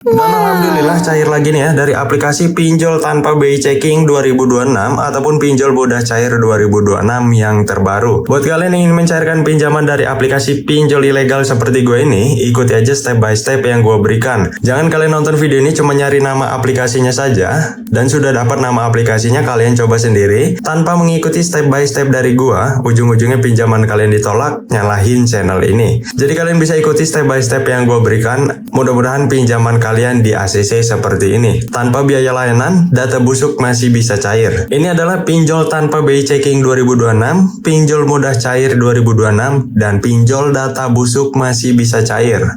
Dan alhamdulillah cair lagi nih ya dari aplikasi pinjol tanpa BI checking 2026 ataupun pinjol bodas cair 2026 yang terbaru. Buat kalian yang ingin mencairkan pinjaman dari aplikasi pinjol ilegal seperti gue ini, ikuti aja step by step yang gue berikan. Jangan kalian nonton video ini cuma nyari nama aplikasinya saja, dan sudah dapat nama aplikasinya kalian coba sendiri tanpa mengikuti step by step dari gue. Ujung-ujungnya pinjaman kalian ditolak, nyalahin channel ini. Jadi kalian bisa ikuti step by step yang gue berikan. Mudah-mudahan pinjaman kalian di ACC seperti ini. Tanpa biaya layanan, data busuk masih bisa cair. Ini adalah pinjol tanpa BI checking 2026, pinjol mudah cair 2026, dan pinjol data busuk masih bisa cair.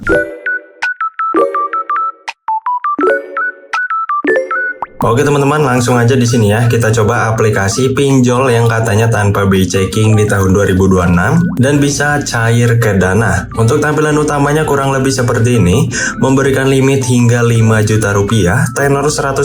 Oke teman-teman, langsung aja di sini ya kita coba aplikasi pinjol yang katanya tanpa BI checking di tahun 2026 dan bisa cair ke Dana. Untuk tampilan utamanya kurang lebih seperti ini, memberikan limit hingga 5 juta rupiah, tenor 180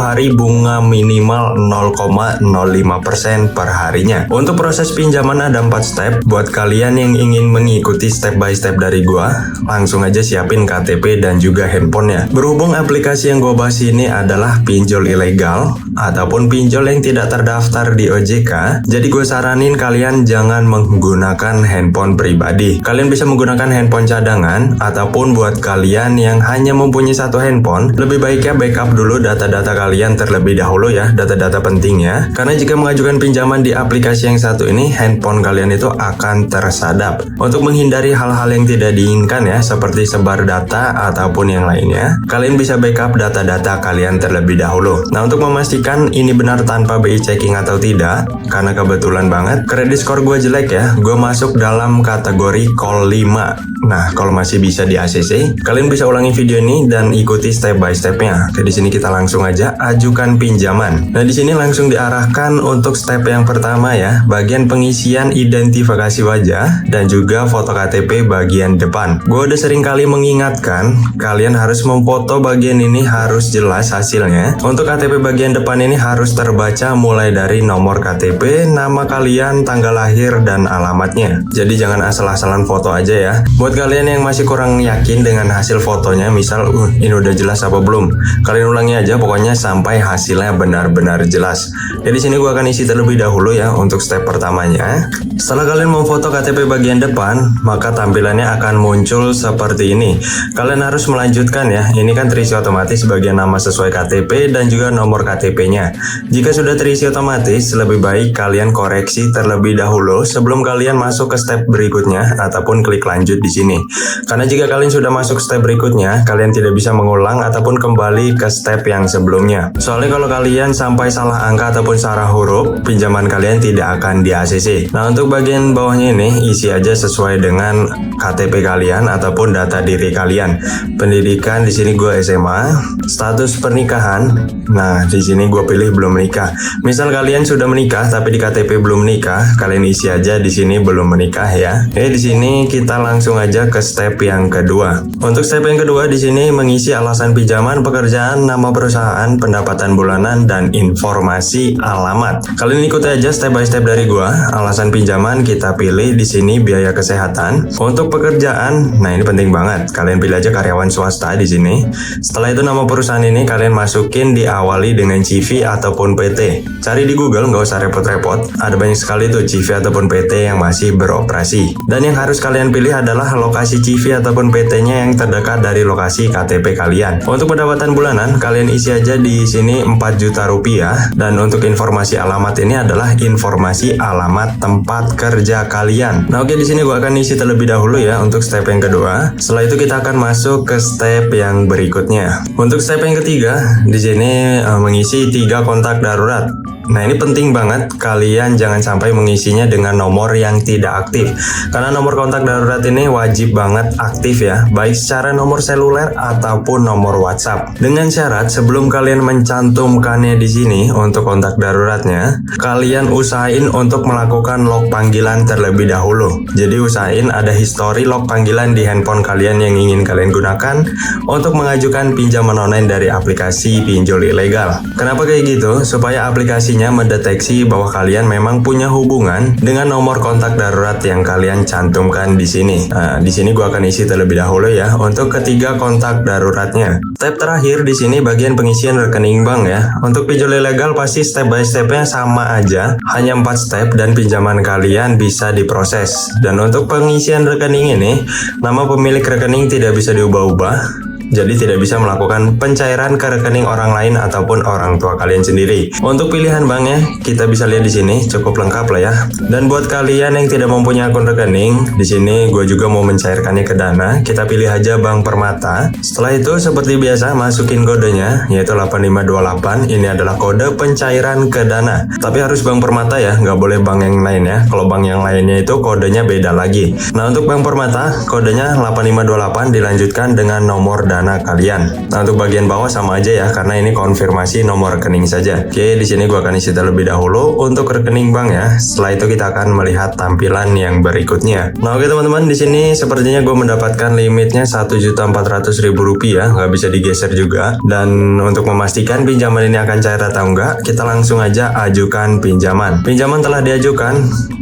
hari, bunga minimal 0,05% per harinya. Untuk proses pinjaman ada 4 step. Buat kalian yang ingin mengikuti step by step dari gua, langsung aja siapin KTP dan juga handphonenya. Berhubung aplikasi yang gua bahas ini adalah pinjol ilegal ataupun pinjol yang tidak terdaftar di OJK, jadi gue saranin kalian jangan menggunakan handphone pribadi. Kalian bisa menggunakan handphone cadangan, ataupun buat kalian yang hanya mempunyai satu handphone, lebih baiknya backup dulu data-data kalian terlebih dahulu ya, data-data pentingnya, karena jika mengajukan pinjaman di aplikasi yang satu ini, handphone kalian itu akan tersadap. Untuk menghindari hal-hal yang tidak diinginkan ya, seperti sebar data ataupun yang lainnya, kalian bisa backup data-data kalian terlebih dahulu. Nah, untuk memastikan ini benar tanpa BI checking atau tidak, karena kebetulan banget kredit skor gue jelek ya, gue masuk dalam kategori call 5. Nah, kalau masih bisa di ACC, kalian bisa ulangi video ini dan ikuti step by stepnya. Oke, di sini kita langsung aja ajukan pinjaman. Nah, di sini langsung diarahkan untuk step yang pertama ya, bagian pengisian identifikasi wajah dan juga foto KTP bagian depan. Gue udah sering kali mengingatkan, kalian harus memfoto bagian ini harus jelas hasilnya. Untuk KTP bagian depan ini harus terbaca mulai dari nomor KTP, nama kalian, tanggal lahir, dan alamatnya. Jadi jangan asal-asalan foto aja ya. Buat kalian yang masih kurang yakin dengan hasil fotonya, misal ini udah jelas apa belum, kalian ulangi aja pokoknya sampai hasilnya benar-benar jelas. Jadi sini gua akan isi terlebih dahulu ya untuk step pertamanya. Setelah kalian memfoto KTP bagian depan, maka tampilannya akan muncul seperti ini. Kalian harus melanjutkan ya. Ini kan terisi otomatis bagian nama sesuai KTP dan juga nomor KTP-nya. Jika sudah terisi otomatis, lebih baik kalian koreksi terlebih dahulu sebelum kalian masuk ke step berikutnya ataupun klik lanjut di sini. Karena jika kalian sudah masuk step berikutnya, kalian tidak bisa mengulang ataupun kembali ke step yang sebelumnya. Soalnya kalau kalian sampai salah angka ataupun salah huruf, pinjaman kalian tidak akan di ACC. Nah, untuk bagian bawahnya ini isi aja sesuai dengan KTP kalian ataupun data diri kalian. Pendidikan di sini gue SMA, status pernikahan. Nah, di sini gue pilih belum menikah. Misal kalian sudah menikah tapi di KTP belum menikah, kalian isi aja di sini belum menikah ya. Oke, di sini kita langsung aja ke step yang kedua. Untuk step yang kedua di sini mengisi alasan pinjaman, pekerjaan, nama perusahaan, pendapatan bulanan, dan informasi alamat. Kalian ikuti aja step by step dari gue. Alasan pinjaman kita pilih di sini biaya kesehatan. Untuk pekerjaan, nah ini penting banget. Kalian pilih aja karyawan swasta di sini. Setelah itu nama perusahaan ini kalian masukin diawali dengan CV ataupun PT. Cari di Google, nggak usah repot-repot. Ada banyak sekali tuh CV ataupun PT yang masih beroperasi. Dan yang harus kalian pilih adalah lokasi CV ataupun PT-nya yang terdekat dari lokasi KTP kalian. Untuk pendapatan bulanan, kalian isi aja di sini 4 juta rupiah. Dan untuk informasi alamat ini adalah informasi alamat tempat kerja kalian. Nah, oke, di sini gua akan isi terlebih dahulu ya untuk step yang kedua. Setelah itu kita akan masuk ke step yang berikutnya. Untuk step yang ketiga, di sini mengisi 3 kontak darurat. Nah, ini penting banget kalian jangan sampai mengisinya dengan nomor yang tidak aktif. Karena nomor kontak darurat ini wajib banget aktif ya, baik secara nomor seluler ataupun nomor WhatsApp. Dengan syarat sebelum kalian mencantumkannya di sini untuk kontak daruratnya, kalian usahain untuk melakukan log panggilan terlebih dahulu. Jadi usahain ada histori log panggilan di handphone kalian yang ingin kalian gunakan untuk mengajukan pinjaman online dari aplikasi pinjol ilegal. Kenapa kayak gitu? Supaya aplikasi aplikasinya mendeteksi bahwa kalian memang punya hubungan dengan nomor kontak darurat yang kalian cantumkan di sini. Nah, di sini gua akan isi terlebih dahulu ya untuk ketiga kontak daruratnya. Step terakhir di sini bagian pengisian rekening bank ya. Untuk pinjol ilegal pasti step by stepnya sama aja, hanya 4 step dan pinjaman kalian bisa diproses. Dan untuk pengisian rekening ini, nama pemilik rekening tidak bisa diubah-ubah. Jadi tidak bisa melakukan pencairan ke rekening orang lain ataupun orang tua kalian sendiri. Untuk pilihan banknya kita bisa lihat di sini cukup lengkap lah ya. Dan buat kalian yang tidak mempunyai akun rekening, di sini gue juga mau mencairkannya ke Dana. Kita pilih aja Bank Permata. Setelah itu seperti biasa masukin kodenya yaitu 8528. Ini adalah kode pencairan ke Dana. Tapi harus Bank Permata ya, nggak boleh bank yang lain ya. Kalau bank yang lainnya itu kodenya beda lagi. Nah untuk Bank Permata kodenya 8528 dilanjutkan dengan nomor Dana kalian. Nah untuk bagian bawah sama aja ya karena ini konfirmasi nomor rekening saja. Oke, di sini gua akan isi terlebih dahulu untuk rekening bank ya. Setelah itu kita akan melihat tampilan yang berikutnya. Nah oke teman-teman, di sini sepertinya gue mendapatkan limitnya Rp1.400.000 ya, nggak bisa digeser juga. Dan untuk memastikan pinjaman ini akan cair atau enggak, kita langsung aja ajukan pinjaman. Pinjaman telah diajukan.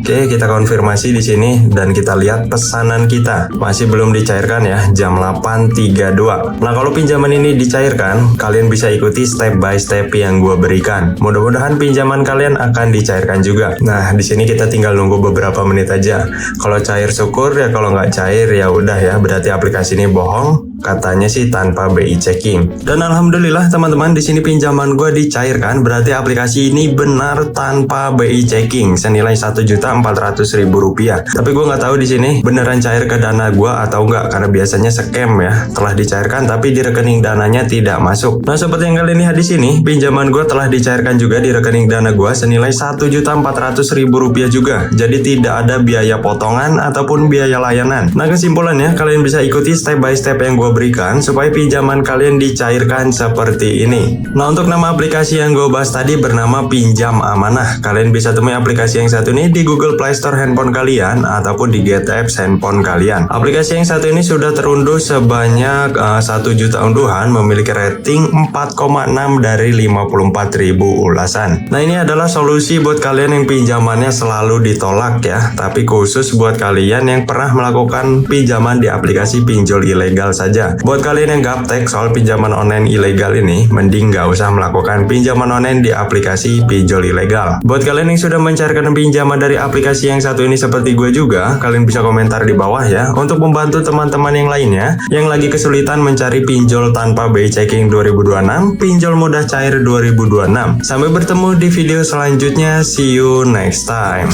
Oke, kita konfirmasi di sini dan kita lihat pesanan kita masih belum dicairkan ya, jam 8.32. Nah kalau pinjaman ini dicairkan, kalian bisa ikuti step by step yang gue berikan. Mudah-mudahan pinjaman kalian akan dicairkan juga. Nah di sini kita tinggal nunggu beberapa menit aja. Kalau cair syukur ya, kalau nggak cair ya udah ya, berarti aplikasi ini bohong. Katanya sih tanpa BI checking. Dan alhamdulillah teman-teman, di sini pinjaman gue dicairkan, berarti aplikasi ini benar tanpa BI checking senilai Rp1.400.000. Tapi gue nggak tahu di sini beneran cair ke Dana gue atau enggak, karena biasanya scam ya, telah dicairkan tapi di rekening Dananya tidak masuk. Nah seperti yang kalian lihat di sini, pinjaman gue telah dicairkan juga di rekening Dana gue senilai Rp1.400.000 juga. Jadi tidak ada biaya potongan ataupun biaya layanan. Nah kesimpulannya, kalian bisa ikuti step by step yang gue berikan supaya pinjaman kalian dicairkan seperti ini. Nah untuk nama aplikasi yang gue bahas tadi bernama Pinjam Amanah. Kalian bisa temui aplikasi yang satu ini di Google Play Store handphone kalian ataupun di Get Apps handphone kalian. Aplikasi yang satu ini sudah terunduh sebanyak 1 juta unduhan, memiliki rating 4,6 dari 54.000 ulasan. Nah ini adalah solusi buat kalian yang pinjamannya selalu ditolak ya, tapi khusus buat kalian yang pernah melakukan pinjaman di aplikasi pinjol ilegal saja. Buat kalian yang gaptek soal pinjaman online ilegal ini, mending gak usah melakukan pinjaman online di aplikasi pinjol ilegal. Buat kalian yang sudah mencairkan pinjaman dari aplikasi yang satu ini seperti gue juga, kalian bisa komentar di bawah ya, untuk membantu teman-teman yang lainnya yang lagi kesulitan mencari pinjol tanpa BI checking 2026, pinjol mudah cair 2026. Sampai bertemu di video selanjutnya, see you next time.